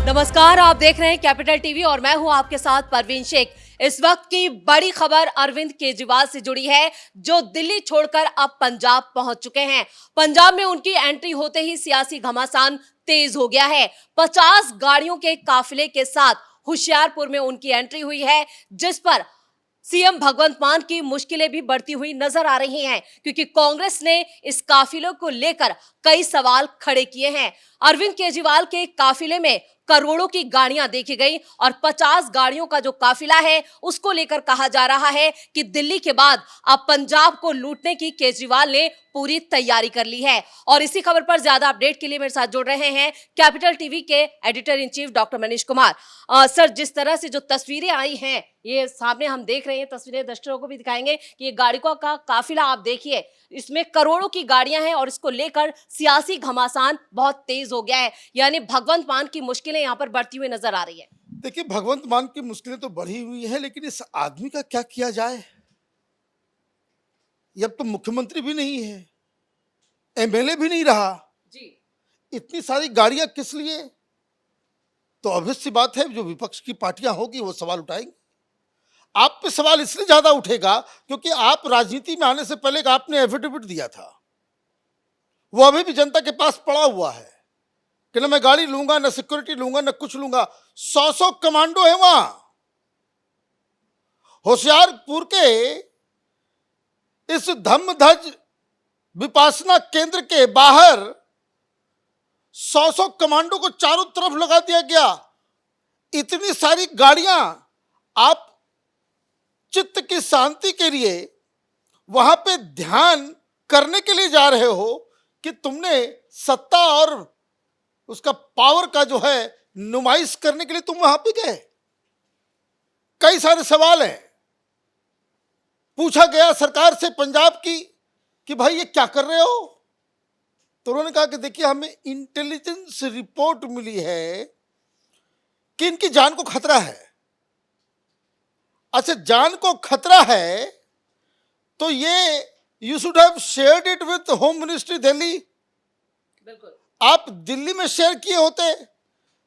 नमस्कार, आप देख रहे हैं कैपिटल टीवी और मैं हूं आपके साथ परवीन शेख। इस वक्त की बड़ी खबर अरविंद केजरीवाल से जुड़ी है, जो दिल्ली छोड़कर अब पंजाब पहुंच चुके हैं। पंजाब में उनकी एंट्री होते ही सियासी घमासान तेज हो गया है। 50 गाड़ियों के काफिले के साथ होशियारपुर में उनकी एंट्री हुई है, जिस पर सीएम भगवंत मान की मुश्किलें भी बढ़ती हुई नजर आ रही हैं, क्योंकि कांग्रेस ने इस काफिले को लेकर कई सवाल खड़े किए हैं। अरविंद केजरीवाल के काफिले में करोड़ों की गाड़ियां देखी गई और 50 गाड़ियों का जो काफिला है उसको लेकर कहा जा रहा है कि दिल्ली के बाद अब पंजाब को लूटने की केजरीवाल ने पूरी तैयारी कर ली है। और इसी खबर पर ज्यादा अपडेट के लिए मेरे साथ जुड़ रहे हैं कैपिटल टीवी के editor in chief doctor Manish Kumar. Sir, जिस तरह से जो तस्वीरें आई हैं, ये सामने हम देख रहे हैं, तस्वीरें दर्शकों को भी दिखाएंगे कि ये गाड़ियों का काफिला आप देखिए, इसमें करोड़ों की गाड़ियां हैं और इसको लेकर सियासी घमासान बहुत तेज हो गया है। यानी भगवंत मान की मुश्किलें यहाँ पर बढ़ती हुई नजर आ रही है। देखिए, भगवंत मान की मुश्किलें तो बढ़ी हुई है, लेकिन इस आदमी का क्या किया जाए। ये अब तो मुख्यमंत्री भी नहीं है, एमएलए भी नहीं रहा जी। इतनी सारी गाड़ियां किस लिए? तो obvious सी बात है, जो विपक्ष की पार्टियां होगी वो सवाल उठाएंगी। आप पे सवाल इसलिए ज्यादा उठेगा क्योंकि आप राजनीति में आने से पहले आपने एफिडेविट दिया था, वो अभी भी जनता के पास पड़ा हुआ है कि ना मैं गाड़ी लूंगा, ना सिक्योरिटी लूंगा, ना कुछ लूंगा। 100 कमांडो है वहां। होशियारपुर के इस धम्मध्वज विपासना केंद्र के बाहर 100 कमांडो को चारों तरफ लगा दिया गया। इतनी सारी गाड़ियां, आप चित्त की शांति के लिए वहां पे ध्यान करने के लिए जा रहे हो कि तुमने सत्ता और उसका पावर का जो है नुमाइश करने के लिए तुम वहां पे गए। कई सारे सवाल हैं। पूछा गया सरकार से पंजाब की कि भाई ये क्या कर रहे हो, तो उन्होंने कहा कि देखिए, हमें इंटेलिजेंस रिपोर्ट मिली है कि इनकी जान को खतरा है। अच्छा, जान को खतरा है तो ये you should have shared it with home ministry Delhi. बिल्कुल। आप दिल्ली में शेयर किए होते,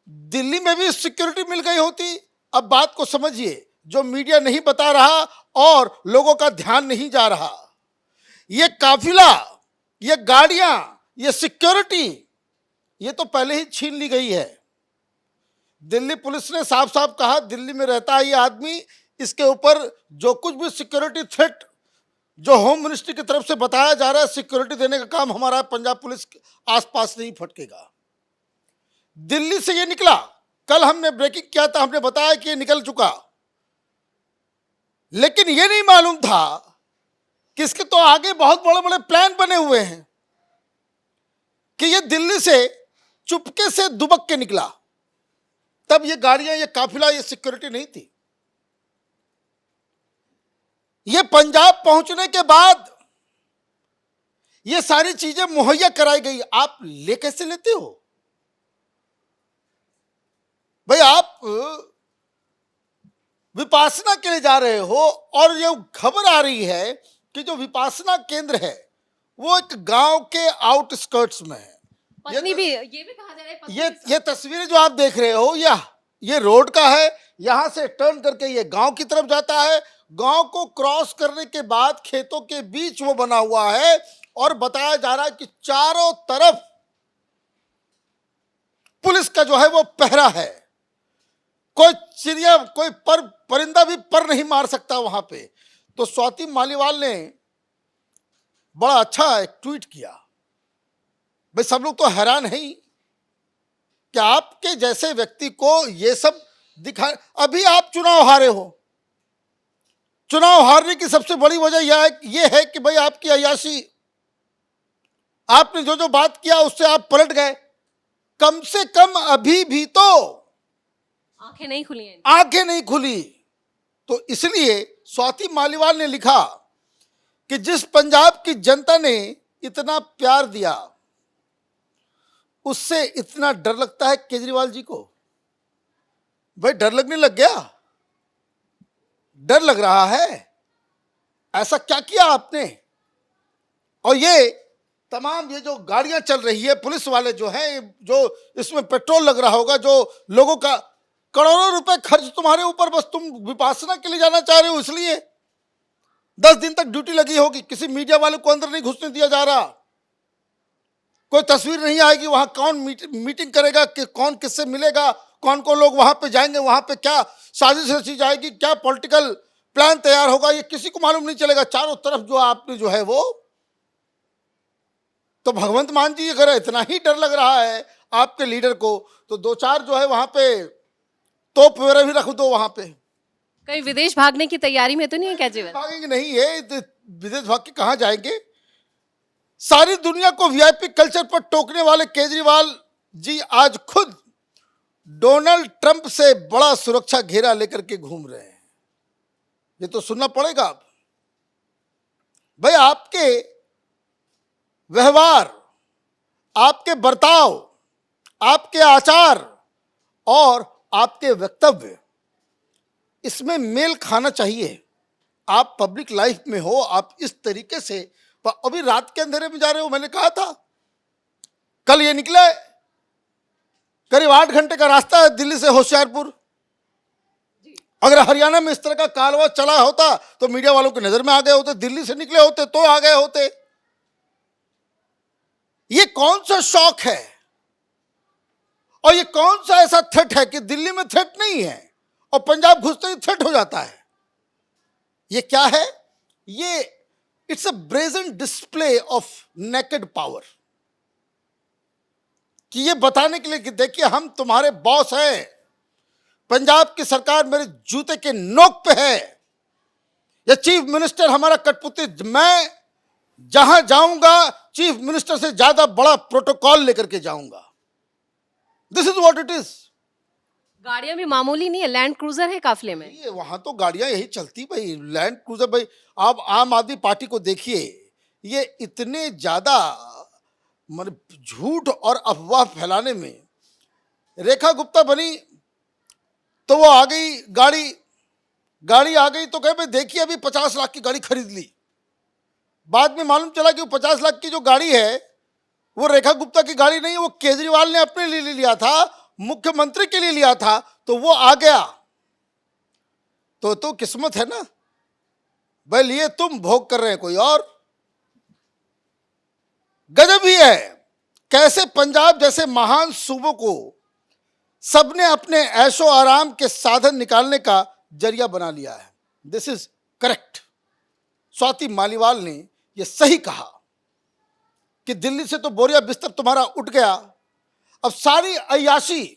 दिल्ली में भी सिक्योरिटी मिल गई होती। अब बात को समझिए, जो मीडिया नहीं बता रहा और लोगों का ध्यान नहीं जा रहा, ये काफिला, ये गाड़ियां, ये सिक्योरिटी, ये तो पहले ही छीन ली गई है। दिल्ली पुलिस ने साफ साफ कहा, दिल्ली में रहता है ये आदमी, इसके ऊपर जो कुछ भी सिक्योरिटी थ्रेट जो होम मिनिस्ट्री की तरफ से बताया जा रहा है, सिक्योरिटी देने का काम हमारा पंजाब पुलिस के आसपास नहीं फटकेगा। दिल्ली से ये निकला, कल हमने ब्रेकिंग किया था, हमने बताया कि ये निकल चुका, लेकिन ये नहीं मालूम था कि इसके तो आगे बहुत बड़े बड़े प्लान बने हुए हैं कि ये दिल्ली से चुपके से दुबक के निकला। तब ये गाड़ियां, ये काफिला, ये सिक्योरिटी नहीं थी। ये पंजाब पहुंचने के बाद ये सारी चीजें मुहैया कराई गई। आप ले कैसे लेते हो भाई? आप विपासना के लिए जा रहे हो और ये खबर आ रही है कि जो विपासना केंद्र है वो एक गांव के आउटस्कर्ट्स में है। पत्नी भी, ये भी कहा जा रहा है पत्नी ये तस्वीरें जो आप देख रहे हो, ये रोड का है। यहां से टर्न करके ये गांव की तरफ जाता है। गांव को क्रॉस करने के बाद खेतों के बीच वो बना हुआ है और बताया जा रहा है कि चारों तरफ पुलिस का जो है वो पहरा है। कोई चिड़िया, कोई परिंदा भी पर नहीं मार सकता वहां पे। तो स्वाति मालीवाल ने बड़ा अच्छा एक ट्वीट किया। भाई, सब लोग तो हैरान हैं कि आपके जैसे व्यक्ति को ये सब दिखा। अभी आप चुनाव हारे हो। चुनाव हारने की सबसे बड़ी वजह यह है कि भाई आपकी अय्याशी, आपने जो जो बात किया उससे आप पलट गए। कम से कम अभी भी तो आंखें नहीं खुली हैं। आंखें नहीं खुली। तो इसलिए स्वाति मालीवाल ने लिखा कि जिस पंजाब की जनता ने इतना प्यार दिया, उससे इतना डर लगता है केजरीवाल जी को। भाई, डर लगने लग गया? डर लग रहा है? ऐसा क्या किया आपने? और ये तमाम ये जो गाड़ियां चल रही है, पुलिस वाले जो हैं, जो इसमें पेट्रोल लग रहा होगा, जो लोगों का करोड़ों रुपए खर्च तुम्हारे ऊपर, बस तुम विपासना के लिए जाना चाह रहे हो, इसलिए 10 दिन तक ड्यूटी लगी होगी, किसी मीडिया वाले को अंदर नहीं घुसने दिया जा रहा, कोई तस्वीर नहीं आएगी वहां कौन मीटिंग करेगा, कि कौन किससे मिलेगा, कौन कौन लोग वहां पे जाएंगे, वहां पे क्या साजिश रची जाएगी, क्या पॉलिटिकल प्लान तैयार होगा, ये किसी को मालूम नहीं चलेगा। चारों तरफ जो आपने जो है वो, तो भगवंत मान जी अगर इतना ही डर लग रहा है आपके लीडर को, तो 2-4 जो है वहां पे तोप वगैरह भी रख दो वहां पे। कहीं विदेश भागने की तैयारी में तो नहीं है केजरीवाल? भागेंगे नहीं है, विदेश भाग के कहां जाएंगे। सारी दुनिया को वीआईपी कल्चर पर टोकने वाले केजरीवाल जी आज खुद डोनाल्ड ट्रंप से बड़ा सुरक्षा घेरा लेकर के घूम रहे हैं। ये तो सुनना पड़ेगा अब भाई, आपके व्यवहार, आपके बर्ताव, आपके आचार और आपके वक्तव्य, इसमें मेल खाना चाहिए। आप पब्लिक लाइफ में हो, आप इस तरीके से अभी रात के अंधेरे में जा रहे हो। मैंने कहा था कल ये निकले, करीब 8 घंटे का रास्ता है दिल्ली से होशियारपुर। अगर हरियाणा में इस तरह का कालवा चला होता तो मीडिया वालों की नजर में आ गए होते, दिल्ली से निकले होते तो आ गए होते। ये कौन सा शौक है और ये कौन सा ऐसा थ्रेट है कि दिल्ली में थ्रेट नहीं है और पंजाब घुसते ही थ्रेट हो जाता है। ये क्या है? ये it's a brazen display of naked power, कि ये बताने के लिए कि देखिए हम तुम्हारे बॉस हैं, पंजाब की सरकार मेरे जूते के नोक पे है, ये चीफ मिनिस्टर हमारा कठपुतली, मैं जहां जाऊंगा चीफ मिनिस्टर से ज्यादा बड़ा प्रोटोकॉल लेकर के जाऊंगा। This is what it is. गाड़ियां भी मामूली नहीं है, लैंड क्रूजर है काफिले में। ये वहां तो गाड़ियां यही चलती भाई, लैंड क्रूजर भाई। आप आम आदमी पार्टी को देखिए, ये इतने ज्यादा मतलब झूठ और अफवाह फैलाने में, रेखा गुप्ता बनी तो वो आ गई, गाड़ी आ गई तो कहे भाई देखिए अभी 50 लाख की गाड़ी खरीद ली। बाद में मालूम चला कि वो 50 लाख की जो गाड़ी है वो रेखा गुप्ता की गाड़ी नहीं है, वो केजरीवाल ने अपने लिए लिया था, मुख्यमंत्री के लिए लिया था, तो वो आ गया। तो किस्मत है ना भाई, लिए तुम भोग कर रहे हैं कोई और। गजब ही है कैसे पंजाब जैसे महान सूबों को सबने अपने ऐशो आराम के साधन निकालने का जरिया बना लिया है। This is correct. Swati Maliwal ने यह सही कहा कि दिल्ली से तो बोरिया बिस्तर तुम्हारा उठ गया, अब सारी अय्याशी,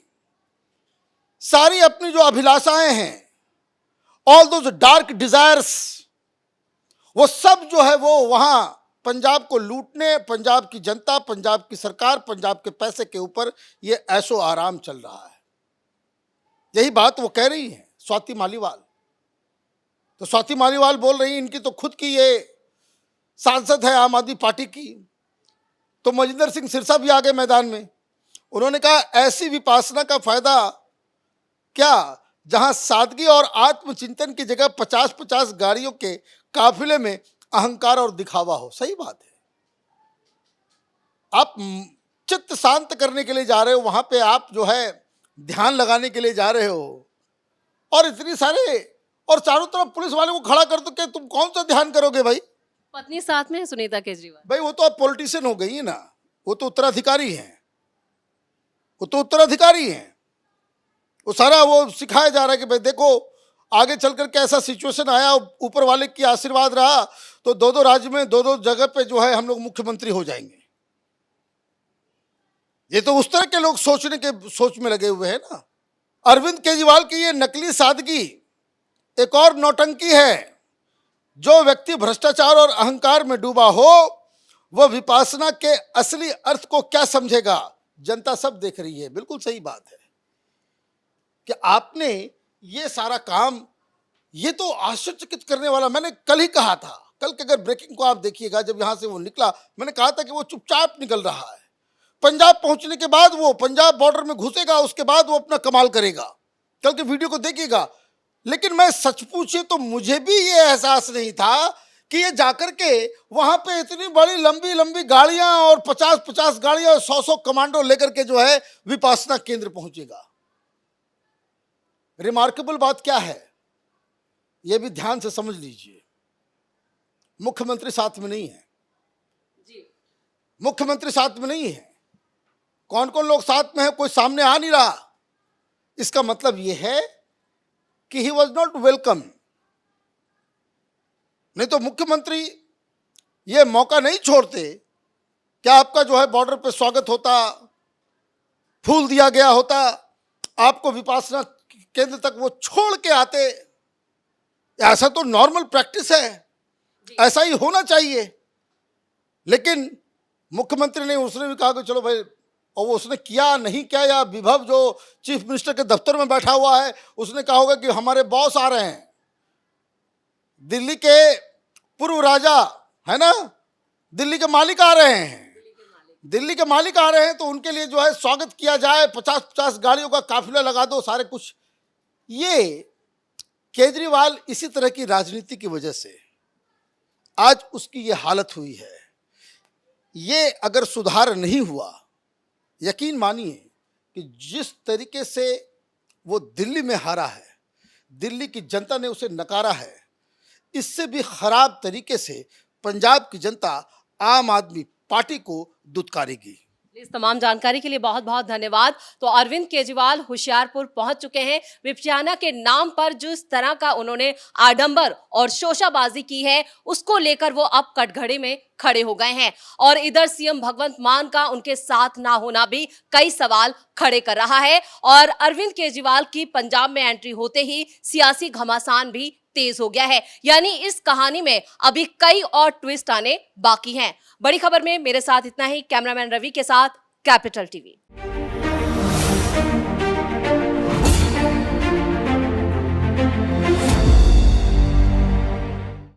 सारी अपनी जो अभिलाषाएं हैं, ऑल दोज डार्क डिजायर्स, वो सब जो है वो वहां पंजाब को लूटने, पंजाब की जनता, पंजाब की सरकार, पंजाब के पैसे के ऊपर ये ऐशो आराम चल रहा है। यही बात वो कह रही है स्वाति मालीवाल। तो स्वाति मालीवाल बोल रही है, इनकी तो खुद की ये सांसद है आम आदमी पार्टी की। तो मजिंदर सिंह सिरसा भी आ गए मैदान में। उन्होंने कहा ऐसी विपासना का फायदा क्या जहां सादगी और आत्मचिंतन की जगह 50-50 गाड़ियों के काफिले में अहंकार और दिखावा हो। सही बात है, आप चित्त शांत करने के लिए जा रहे हो, वहां पे आप जो है ध्यान लगाने के लिए जा रहे हो, और इतनी सारे और चारों तरफ पुलिस वाले को खड़ा कर दो कि तुम कौन सा ध्यान करोगे भाई। पत्नी साथ में है सुनीता केजरीवाल। भाई वो तो आप पॉलिटिशियन हो गई है ना, वो तो उत्तराधिकारी हैं, वो तो उत्तराधिकारी हैं। वो सारा वो सिखाया जा रहा है कि भाई देखो आगे चल करके ऐसा सिचुएशन आया, ऊपर वाले की आशीर्वाद रहा तो 2-2 राज्य में 2-2 जगह पे जो है हम लोग मुख्यमंत्री हो जाएंगे। ये तो उस तरह के लोग सोच में लगे हुए हैं ना। अरविंद केजरीवाल की ये नकली सादगी एक और नौटंकी है। जो व्यक्ति भ्रष्टाचार और अहंकार में डूबा हो वह विपासना के असली अर्थ को क्या समझेगा। जनता सब देख रही है। बिल्कुल सही बात है कि आपने ये सारा काम, ये तो आश्चर्यचकित करने वाला। मैंने कल ही कहा था, कल के अगर ब्रेकिंग को आप देखिएगा, जब यहां से वो निकला, मैंने कहा था कि वो चुपचाप निकल रहा है। पंजाब पहुंचने के बाद वो पंजाब बॉर्डर में घुसेगा, उसके बाद वो अपना कमाल करेगा। कल के वीडियो को देखिएगा। लेकिन मैं सच पूछे तो मुझे भी ये एहसास नहीं था कि ये जाकर के वहां पे इतनी बड़ी लंबी लंबी गाड़ियां और 50-50 गाड़ियां और 100-100 कमांडो लेकर के जो है विपासना केंद्र पहुंचेगा। रिमार्केबल बात क्या है, यह भी ध्यान से समझ लीजिए। मुख्यमंत्री साथ में नहीं है, मुख्यमंत्री साथ में नहीं है। कौन कौन लोग साथ में है कोई सामने आ नहीं रहा। इसका मतलब यह है कि ही वॉज नॉट वेलकम। नहीं तो मुख्यमंत्री ये मौका नहीं छोड़ते। क्या आपका जो है बॉर्डर पे स्वागत होता, फूल दिया गया होता, आपको विपासना केंद्र तक वो छोड़ के आते। ऐसा तो नॉर्मल प्रैक्टिस है, ऐसा ही होना चाहिए। लेकिन मुख्यमंत्री ने, उसने भी कहा कि चलो भाई, और वो उसने किया नहीं क्या, या विभव जो चीफ मिनिस्टर के दफ्तर में बैठा हुआ है उसने कहा होगा कि हमारे बॉस आ रहे हैं, दिल्ली के पूर्व राजा है ना, दिल्ली के मालिक आ रहे हैं, दिल्ली के मालिक आ रहे हैं, तो उनके लिए जो है स्वागत किया जाए, 50-50 गाड़ियों का काफिला लगा दो, सारे कुछ। ये केजरीवाल इसी तरह की राजनीति की वजह से आज उसकी ये हालत हुई है। ये अगर सुधार नहीं हुआ, यकीन मानिए कि जिस तरीके से वो दिल्ली में हारा है, दिल्ली की जनता ने उसे नकारा है, इससे भी खराब तरीके से पंजाब की जनता आम आदमी पार्टी को दुत्कारेगी। इस तमाम जानकारी के लिए बहुत बहुत धन्यवाद। तो अरविंद केजरीवाल होशियारपुर पहुंच चुके हैं। विपश्यना के नाम पर जिस तरह का उन्होंने आडंबर और शोशाबाजी की है, उसको लेकर वो अब कटघरे में खड़े हो गए हैं। और इधर सीएम भगवंत मान का उनके साथ ना होना भी कई सवाल खड़े कर रहा है। और अरविंद केजरीवाल की पंजाब में एंट्री होते ही सियासी घमासान भी तेज हो गया है। यानी इस कहानी में अभी कई और ट्विस्ट आने बाकी हैं। बड़ी खबर में मेरे साथ इतना ही। कैमरामैन रवि के साथ कैपिटल टीवी।